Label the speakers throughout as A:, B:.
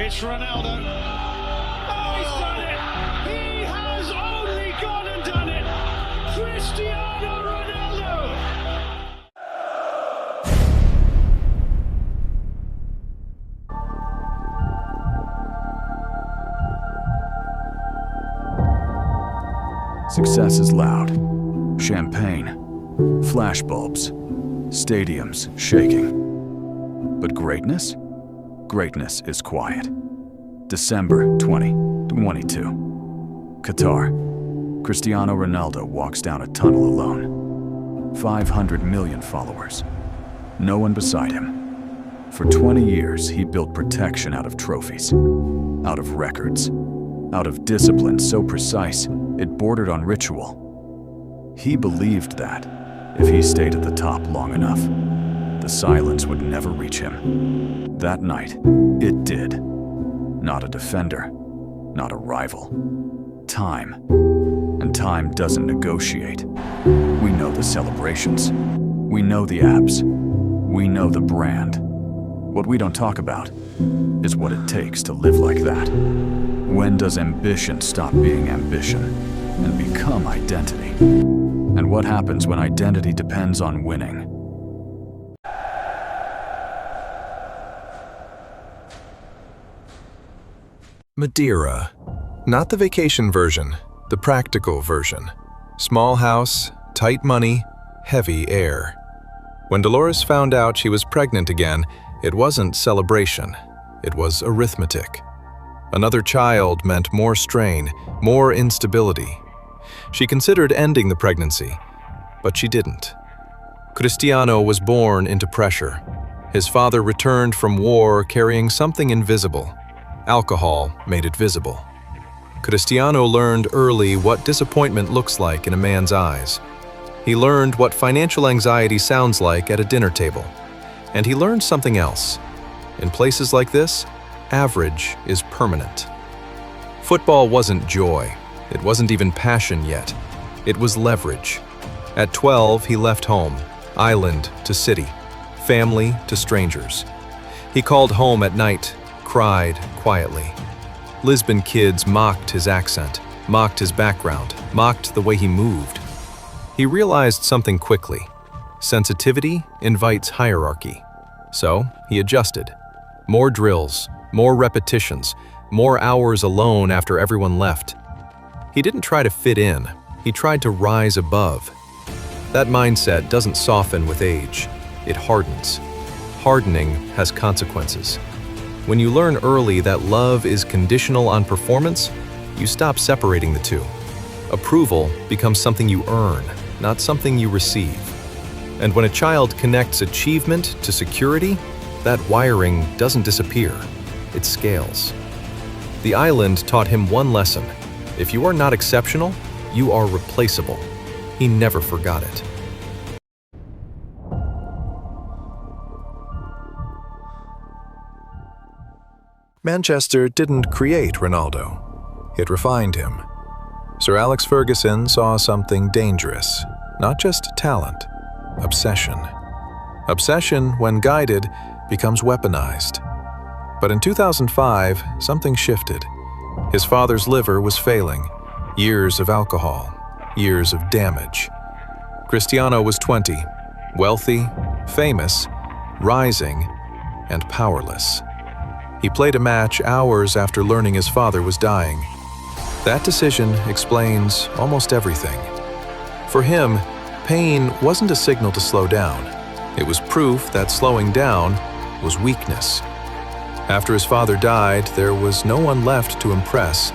A: It's Ronaldo. Oh, he's done it! He has only gone and done it! Cristiano Ronaldo!
B: Success is loud. Champagne, flashbulbs, stadiums shaking. But greatness? Greatness is quiet. December 2022. Qatar. Cristiano Ronaldo walks down a tunnel alone. 500 million followers. No one beside him. For 20 years, he built protection out of trophies, out of records, out of discipline so precise it bordered on ritual. He believed that, if he stayed at the top long enough, the silence would never reach him. That night, it did. Not a defender, not a rival. Time. And time doesn't negotiate. We know the celebrations. We know the abs. We know the brand. What we don't talk about is what it takes to live like that. When does ambition stop being ambition and become identity? And what happens when identity depends on winning?
C: Madeira. Not the vacation version, the practical version. Small house, tight money, heavy air. When Dolores found out she was pregnant again, it wasn't celebration, it was arithmetic. Another child meant more strain, more instability. She considered ending the pregnancy, but she didn't. Cristiano was born into pressure. His father returned from war carrying something invisible. Alcohol made it visible. Cristiano learned early what disappointment looks like in a man's eyes. He learned what financial anxiety sounds like at a dinner table. And he learned something else. In places like this, average is permanent. Football wasn't joy. It wasn't even passion yet. It was leverage. At 12, he left home, island to city, family to strangers. He called home at night, cried quietly. Lisbon kids mocked his accent, mocked his background, mocked the way he moved. He realized something quickly. Sensitivity invites hierarchy. So he adjusted. More drills, more repetitions, more hours alone after everyone left. He didn't try to fit in, he tried to rise above. That mindset doesn't soften with age, it hardens. Hardening has consequences. When you learn early that love is conditional on performance, you stop separating the two. Approval becomes something you earn, not something you receive. And when a child connects achievement to security, that wiring doesn't disappear, it scales. The island taught him one lesson. If you are not exceptional, you are replaceable. He never forgot it. Manchester didn't create Ronaldo. It refined him. Sir Alex Ferguson saw something dangerous, not just talent, obsession. Obsession, when guided, becomes weaponized. But in 2005, something shifted. His father's liver was failing. Years of alcohol, years of damage. Cristiano was 20, wealthy, famous, rising, and powerless. He played a match hours after learning his father was dying. That decision explains almost everything. For him, pain wasn't a signal to slow down. It was proof that slowing down was weakness. After his father died, there was no one left to impress,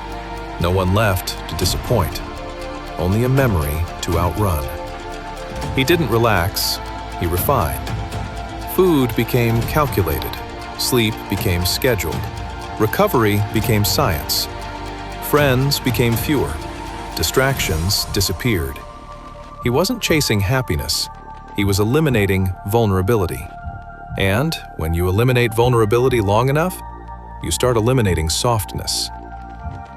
C: no one left to disappoint, only a memory to outrun. He didn't relax, he refined. Food became calculated, sleep became scheduled, recovery became science. Friends became fewer, distractions disappeared. He wasn't chasing happiness, he was eliminating vulnerability. And when you eliminate vulnerability long enough, you start eliminating softness.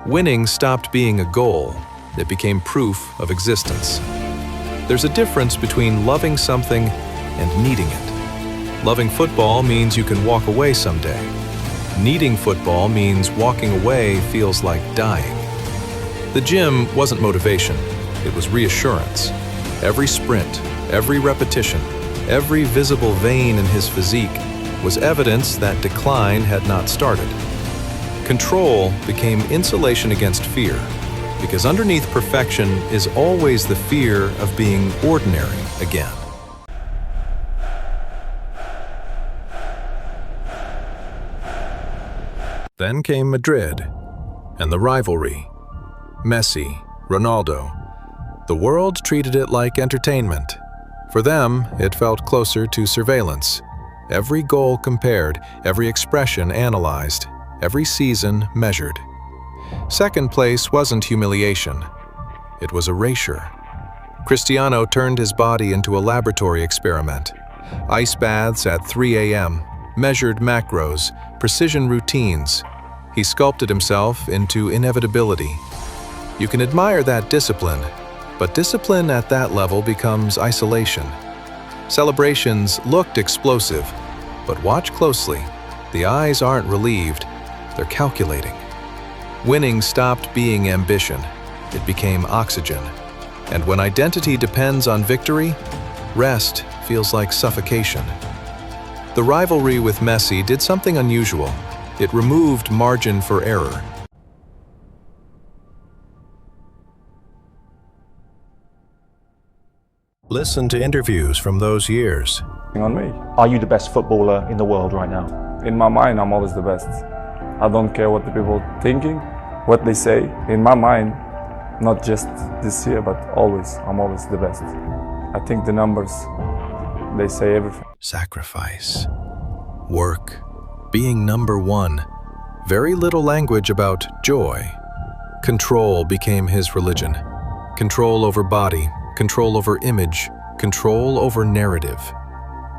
C: Winning stopped being a goal, it became proof of existence. There's a difference between loving something and needing it. Loving football means you can walk away someday. Needing football means walking away feels like dying. The gym wasn't motivation, it was reassurance. Every sprint, every repetition, every visible vein in his physique was evidence that decline had not started. Control became insulation against fear, because underneath perfection is always the fear of being ordinary again. Then came Madrid, and the rivalry. Messi, Ronaldo. The world treated it like entertainment. For them, it felt closer to surveillance. Every goal compared, every expression analyzed, every season measured. Second place wasn't humiliation. It was erasure. Cristiano turned his body into a laboratory experiment. Ice baths at 3 a.m., measured macros, precision routines. He sculpted himself into inevitability. You can admire that discipline, but discipline at that level becomes isolation. Celebrations looked explosive, but watch closely. The eyes aren't relieved, they're calculating. Winning stopped being ambition, it became oxygen. And when identity depends on victory, rest feels like suffocation. The rivalry with Messi did something unusual. It removed margin for error. Listen to interviews from those years.
D: On me.
E: Are you the best footballer in the world right now?
D: In my mind, I'm always the best. I don't care what the people are thinking, what they say. In my mind, not just this year, but always, I'm always the best. I think the numbers, they say everything.
C: Sacrifice, work, being number one. Very little language about joy. Control became his religion. Control over body, control over image, control over narrative.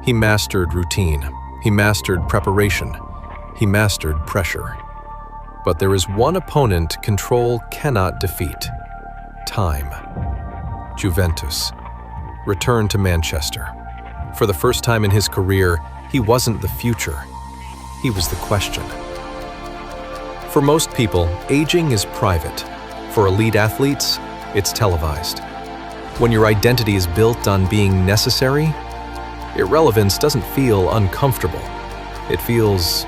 C: He mastered routine. He mastered preparation. He mastered pressure. But there is one opponent control cannot defeat. Time. Juventus. Return to Manchester. For the first time in his career, he wasn't the future. He was the question. For most people, aging is private. For elite athletes, it's televised. When your identity is built on being necessary, irrelevance doesn't feel uncomfortable. It feels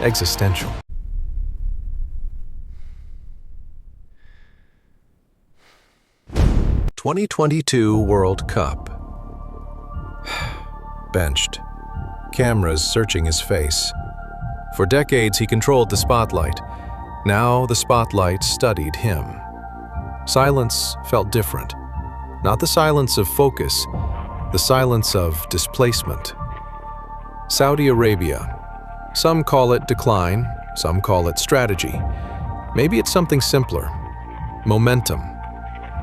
C: existential. '22 World Cup. Benched. Cameras searching his face. For decades, he controlled the spotlight. Now the spotlight studied him. Silence felt different. Not the silence of focus, the silence of displacement. Saudi Arabia. Some call it decline, some call it strategy. Maybe it's something simpler. Momentum.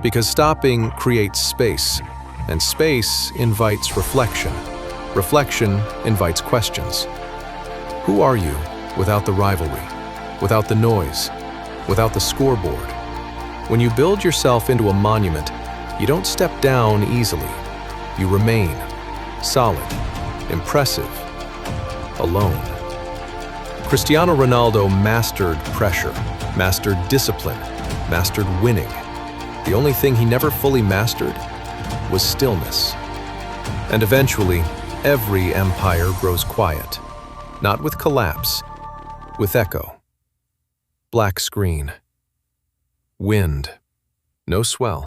C: Because stopping creates space, and space invites reflection. Reflection invites questions. Who are you without the rivalry, without the noise, without the scoreboard? When you build yourself into a monument, you don't step down easily. You remain solid, impressive, alone. Cristiano Ronaldo mastered pressure, mastered discipline, mastered winning. The only thing he never fully mastered was stillness. And eventually, every empire grows quiet, not with collapse, with echo. Black screen. Wind. No swell.